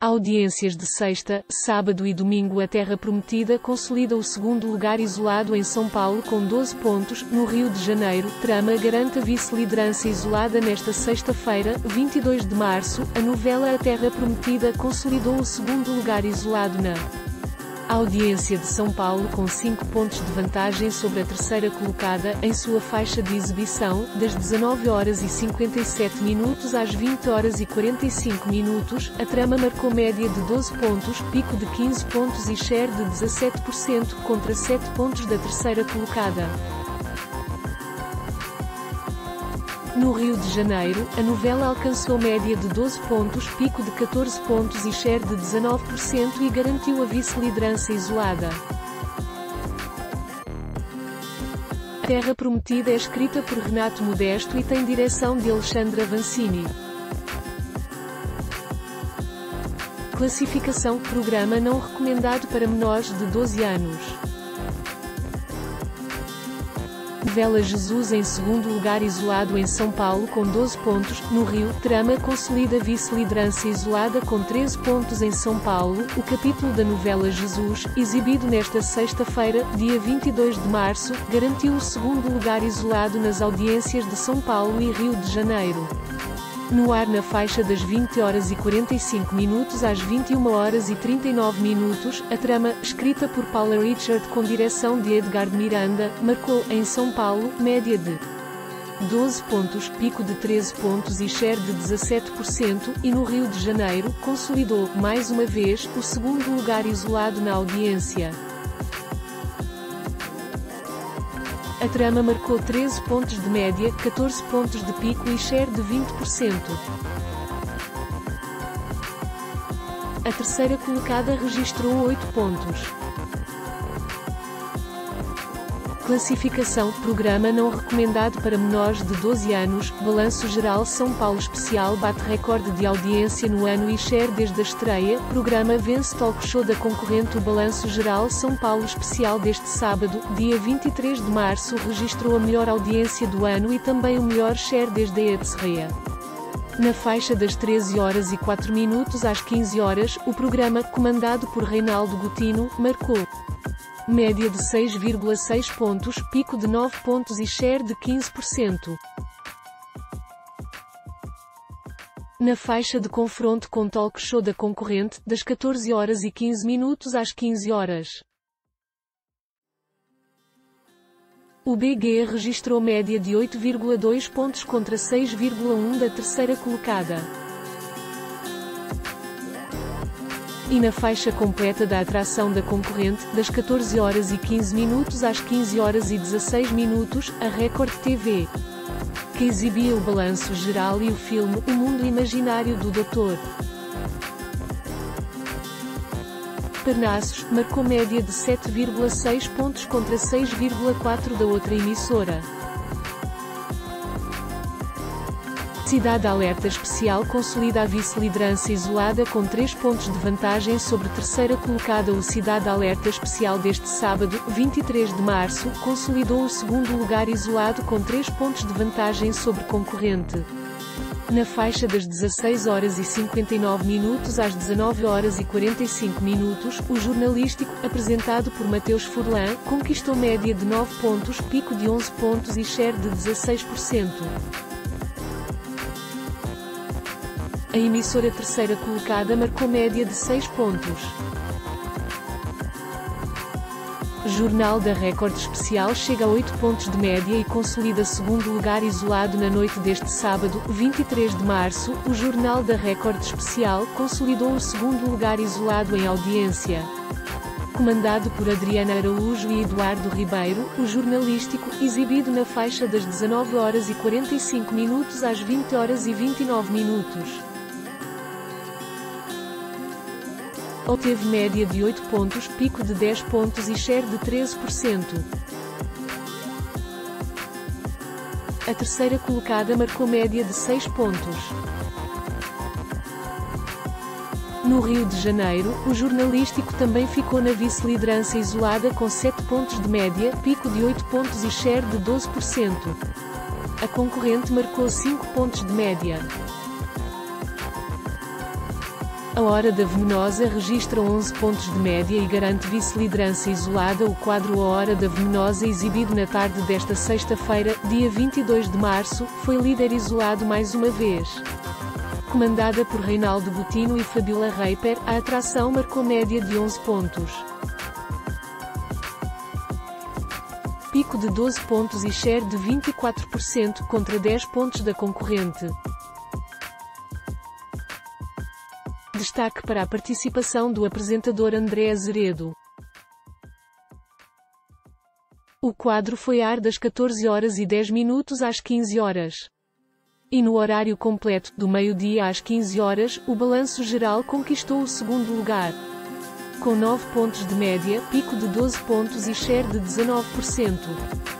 Audiências de sexta, sábado e domingo. A Terra Prometida consolida o segundo lugar isolado em São Paulo com 12 pontos. No Rio de Janeiro, Trama garante a vice-liderança isolada nesta sexta-feira, 22 de março. A novela A Terra Prometida consolidou o segundo lugar isolado na Audiência de São Paulo com 5 pontos de vantagem sobre a terceira colocada, em sua faixa de exibição, das 19 horas e 57 minutos às 20 horas e 45 minutos, a Trama marcou média de 12 pontos, pico de 15 pontos e share de 17% contra 7 pontos da terceira colocada. No Rio de Janeiro, a novela alcançou média de 12 pontos, pico de 14 pontos e share de 19% e garantiu a vice-liderança isolada. A Terra Prometida é escrita por Renato Modesto e tem direção de Alexandre Avancini. Classificação: programa não recomendado para menores de 12 anos. Novela Jesus em segundo lugar isolado em São Paulo com 12 pontos. No Rio, Trama consolida vice-liderança isolada com 13 pontos em São Paulo. O capítulo da novela Jesus, exibido nesta sexta-feira, dia 22 de março, garantiu o segundo lugar isolado nas audiências de São Paulo e Rio de Janeiro. No ar na faixa das 20 horas e 45 minutos às 21 horas e 39 minutos, a Trama, escrita por Paula Richard com direção de Edgar Miranda, marcou, em São Paulo, média de 12 pontos, pico de 13 pontos e share de 17%, e no Rio de Janeiro, consolidou, mais uma vez, o segundo lugar isolado na audiência. A Trama marcou 13 pontos de média, 14 pontos de pico e share de 20%. A terceira colocada registrou 8 pontos. Classificação: programa não recomendado para menores de 12 anos. Balanço geral: São Paulo Especial bate recorde de audiência no ano e share desde a estreia. Programa vence talk show da concorrente. O Balanço Geral São Paulo Especial deste sábado, dia 23 de março, registrou a melhor audiência do ano e também o melhor share desde a estreia. Na faixa das 13 horas e 4 minutos às 15 horas, o programa, comandado por Reinaldo Gutino, marcou média de 6,6 pontos, pico de 9 pontos e share de 15%. Na faixa de confronto com talk show da concorrente, das 14 horas e 15 minutos às 15 horas. O BG registrou média de 8,2 pontos contra 6,1 da terceira colocada. E na faixa completa da atração da concorrente, das 14 horas e 15 minutos às 15 horas e 16 minutos, a Record TV, que exibia o Balanço Geral e o filme O Mundo Imaginário do Dr. Parnassus, marcou média de 7,6 pontos contra 6,4 da outra emissora. Cidade Alerta Especial consolida a vice-liderança isolada com 3 pontos de vantagem sobre terceira colocada. O Cidade Alerta Especial deste sábado, 23 de março, consolidou o segundo lugar isolado com 3 pontos de vantagem sobre concorrente. Na faixa das 16 horas e 59 minutos às 19 horas e 45 minutos, o jornalístico, apresentado por Mateus Furlan, conquistou média de 9 pontos, pico de 11 pontos e share de 16%. A emissora terceira colocada marcou média de 6 pontos. Jornal da Record Especial chega a 8 pontos de média e consolida segundo lugar isolado na noite deste sábado, 23 de março. O Jornal da Record Especial consolidou o segundo lugar isolado em audiência. Comandado por Adriana Araújo e Eduardo Ribeiro, o jornalístico, exibido na faixa das 19 horas e 45 minutos às 20 horas e 29 minutos. Obteve média de 8 pontos, pico de 10 pontos e share de 13%. A terceira colocada marcou média de 6 pontos. No Rio de Janeiro, o jornalístico também ficou na vice-liderança isolada com 7 pontos de média, pico de 8 pontos e share de 12%. A concorrente marcou 5 pontos de média. A Hora da Venenosa registra 11 pontos de média e garante vice-liderança isolada. O quadro A Hora da Venenosa, exibido na tarde desta sexta-feira, dia 22 de março, foi líder isolado mais uma vez. Comandada por Reinaldo Botino e Fabiola Reiper, a atração marcou média de 11 pontos. Pico de 12 pontos e share de 24% contra 10 pontos da concorrente. Destaque para a participação do apresentador André Azeredo. O quadro foi ar das 14 horas e 10 minutos às 15 horas. E no horário completo, do meio-dia às 15 horas, o balanço geral conquistou o segundo lugar. Com 9 pontos de média, pico de 12 pontos e share de 19%.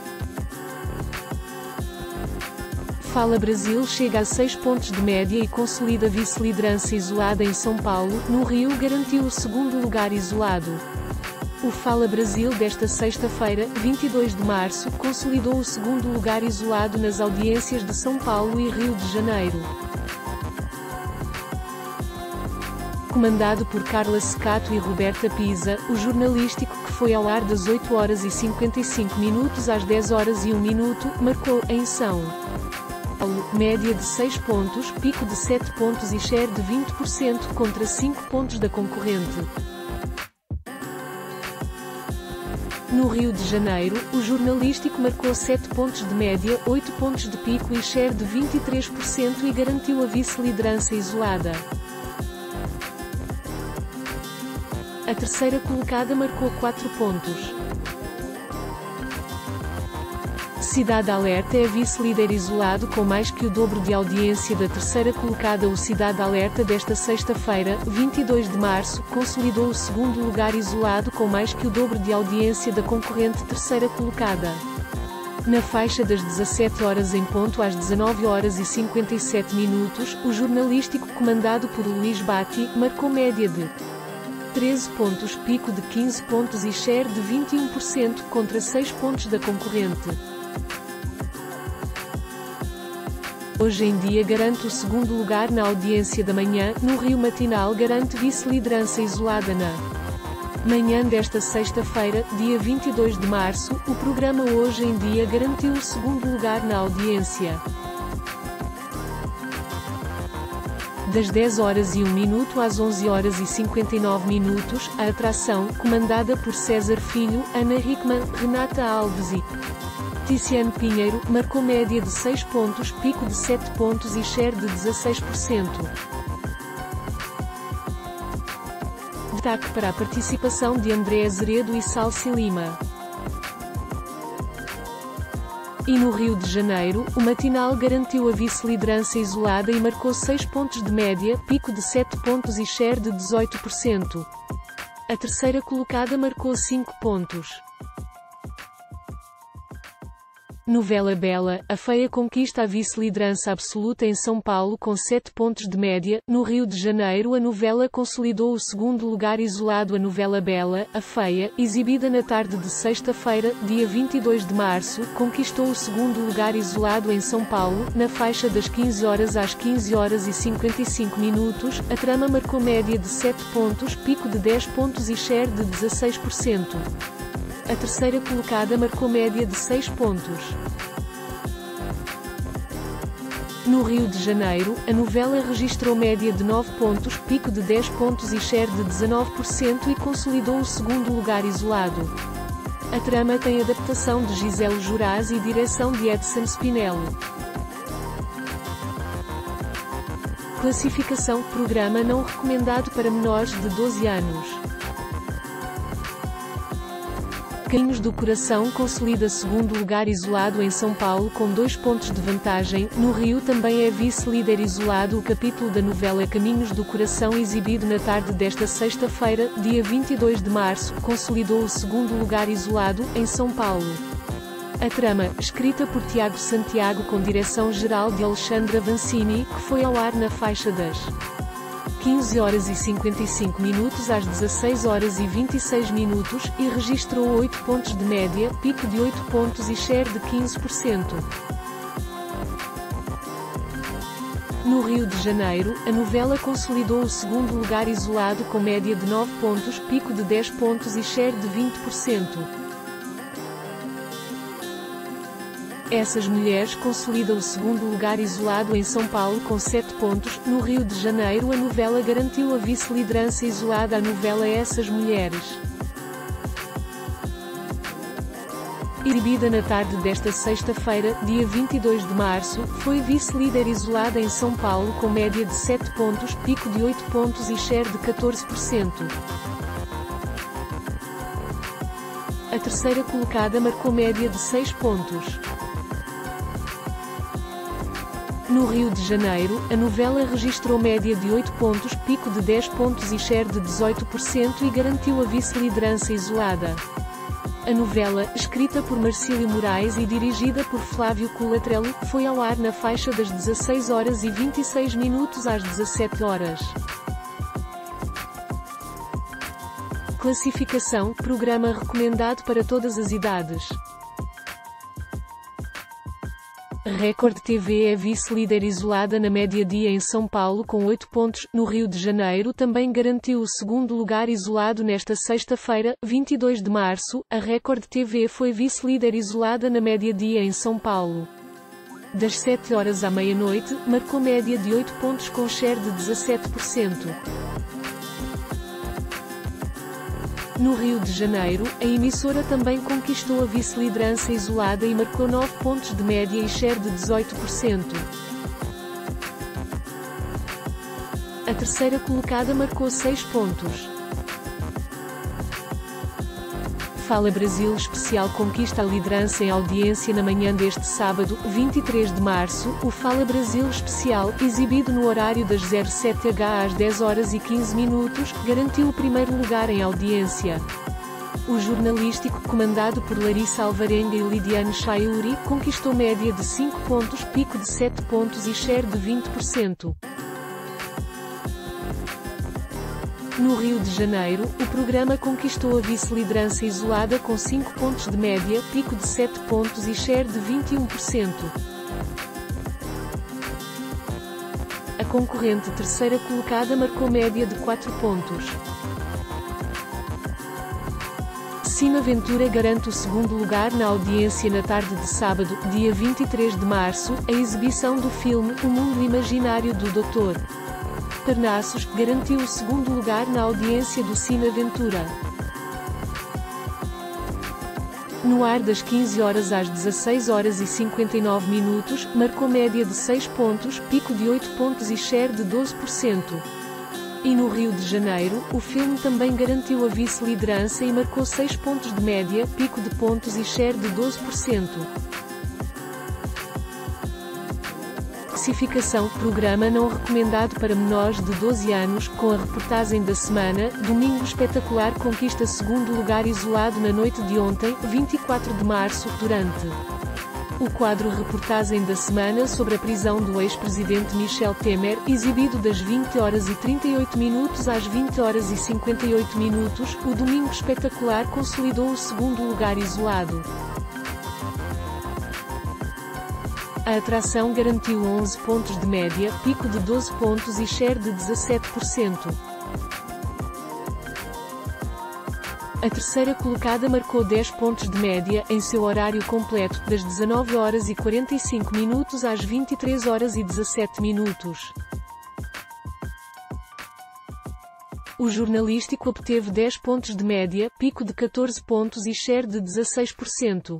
Fala Brasil chega a 6 pontos de média e consolida vice-liderança isolada em São Paulo. No Rio garantiu o segundo lugar isolado. O Fala Brasil desta sexta-feira, 22 de março, consolidou o segundo lugar isolado nas audiências de São Paulo e Rio de Janeiro. Comandado por Carla Secato e Roberta Pisa, o jornalístico, que foi ao ar das 8 horas e 55 minutos às 10 horas e 1 minuto, marcou, em São Paulo, média de 6 pontos, pico de 7 pontos e share de 20% contra 5 pontos da concorrente. No Rio de Janeiro, o jornalístico marcou 7 pontos de média, 8 pontos de pico e share de 23% e garantiu a vice-liderança isolada. A terceira colocada marcou 4 pontos. Cidade Alerta é vice-líder isolado com mais que o dobro de audiência da terceira colocada. O Cidade Alerta desta sexta-feira, 22 de março, consolidou o segundo lugar isolado com mais que o dobro de audiência da concorrente terceira colocada. Na faixa das 17 horas em ponto às 19 horas e 57 minutos, o jornalístico comandado por Luís Batti, marcou média de 13 pontos, pico de 15 pontos e share de 21% contra 6 pontos da concorrente. Hoje em Dia garante o segundo lugar na audiência da manhã. No Rio Matinal garante vice-liderança isolada na manhã desta sexta-feira, dia 22 de março. O programa Hoje em Dia garantiu o segundo lugar na audiência. Das 10 horas e 1 minuto às 11 horas e 59 minutos, a atração, comandada por César Filho, Ana Hickman, Renata Alves e Ticiano Pinheiro, marcou média de 6 pontos, pico de 7 pontos e share de 16%. Destaque para a participação de André Azeredo e Salsi Lima. E no Rio de Janeiro, o Matinal garantiu a vice-liderança isolada e marcou 6 pontos de média, pico de 7 pontos e share de 18%. A terceira colocada marcou 5 pontos. Novela Bela, a Feia conquista a vice-liderança absoluta em São Paulo com 7 pontos de média. No Rio de Janeiro, a novela consolidou o segundo lugar isolado. A novela Bela, a Feia, exibida na tarde de sexta-feira, dia 22 de março, conquistou o segundo lugar isolado em São Paulo. Na faixa das 15 horas às 15 horas e 55 minutos, a trama marcou média de 7 pontos, pico de 10 pontos e share de 16%. A terceira colocada marcou média de 6 pontos. No Rio de Janeiro, a novela registrou média de 9 pontos, pico de 10 pontos e share de 19% e consolidou o segundo lugar isolado. A trama tem adaptação de Gisele Juraz e direção de Edson Spinelli. Classificação: programa não recomendado para menores de 12 anos. Caminhos do Coração consolida segundo lugar isolado em São Paulo com 2 pontos de vantagem. No Rio também é vice-líder isolado. O capítulo da novela Caminhos do Coração, exibido na tarde desta sexta-feira, dia 22 de março, consolidou o segundo lugar isolado, em São Paulo. A trama, escrita por Tiago Santiago com direção-geral de Alexandra Vancini, que foi ao ar na faixa das 15 horas e 55 minutos às 16 horas e 26 minutos, e registrou 8 pontos de média, pico de 8 pontos e share de 15%. No Rio de Janeiro, a novela consolidou o segundo lugar isolado com média de 9 pontos, pico de 10 pontos e share de 20%. Essas Mulheres consolida o segundo lugar isolado em São Paulo com 7 pontos. No Rio de Janeiro, a novela garantiu a vice-liderança isolada à novela Essas Mulheres. Exibida na tarde desta sexta-feira, dia 22 de março, foi vice-líder isolada em São Paulo com média de 7 pontos, pico de 8 pontos e share de 14%. A terceira colocada marcou média de 6 pontos. No Rio de Janeiro, a novela registrou média de 8 pontos, pico de 10 pontos e share de 18% e garantiu a vice-liderança isolada. A novela, escrita por Marcílio Moraes e dirigida por Flávio Colatrelli, foi ao ar na faixa das 16 horas e 26 minutos às 17 horas. Classificação: programa recomendado para todas as idades. Record TV é vice-líder isolada na média-dia em São Paulo com 8 pontos. No Rio de Janeiro também garantiu o segundo lugar isolado nesta sexta-feira, 22 de março. A Record TV foi vice-líder isolada na média-dia em São Paulo. Das 7 horas à meia-noite, marcou média de 8 pontos com share de 17%. No Rio de Janeiro, a emissora também conquistou a vice-liderança isolada e marcou 9 pontos de média e share de 18%. A terceira colocada marcou 6 pontos. Fala Brasil Especial conquista a liderança em audiência na manhã deste sábado, 23 de março. O Fala Brasil Especial, exibido no horário das 07h às 10 horas e 15 minutos, garantiu o primeiro lugar em audiência. O jornalístico, comandado por Larissa Alvarenga e Lidiane Chaiuri, conquistou média de 5 pontos, pico de 7 pontos e share de 20%. No Rio de Janeiro, o programa conquistou a vice-liderança isolada com 5 pontos de média, pico de 7 pontos e share de 21%. A concorrente terceira colocada marcou média de 4 pontos. Cine Aventura garante o segundo lugar na audiência na tarde de sábado, dia 23 de março. A exibição do filme O Mundo Imaginário do Dr. Parnassus garantiu o segundo lugar na audiência do Cine Aventura. No ar das 15 horas às 16 horas e 59 minutos, marcou média de 6 pontos, pico de 8 pontos e share de 12%. E no Rio de Janeiro, o filme também garantiu a vice-liderança e marcou 6 pontos de média, pico de pontos e share de 12%. Classificação: programa não recomendado para menores de 12 anos, com a reportagem da semana. Domingo Espetacular conquista segundo lugar isolado na noite de ontem, 24 de março, durante o quadro Reportagem da Semana sobre a prisão do ex-presidente Michel Temer, exibido das 20 horas e 38 minutos às 20 horas e 58 minutos, o Domingo Espetacular consolidou o segundo lugar isolado. A atração garantiu 11 pontos de média, pico de 12 pontos e share de 17%. A terceira colocada marcou 10 pontos de média, em seu horário completo, das 19 horas e 45 minutos às 23 horas e 17 minutos. O jornalístico obteve 10 pontos de média, pico de 14 pontos e share de 16%.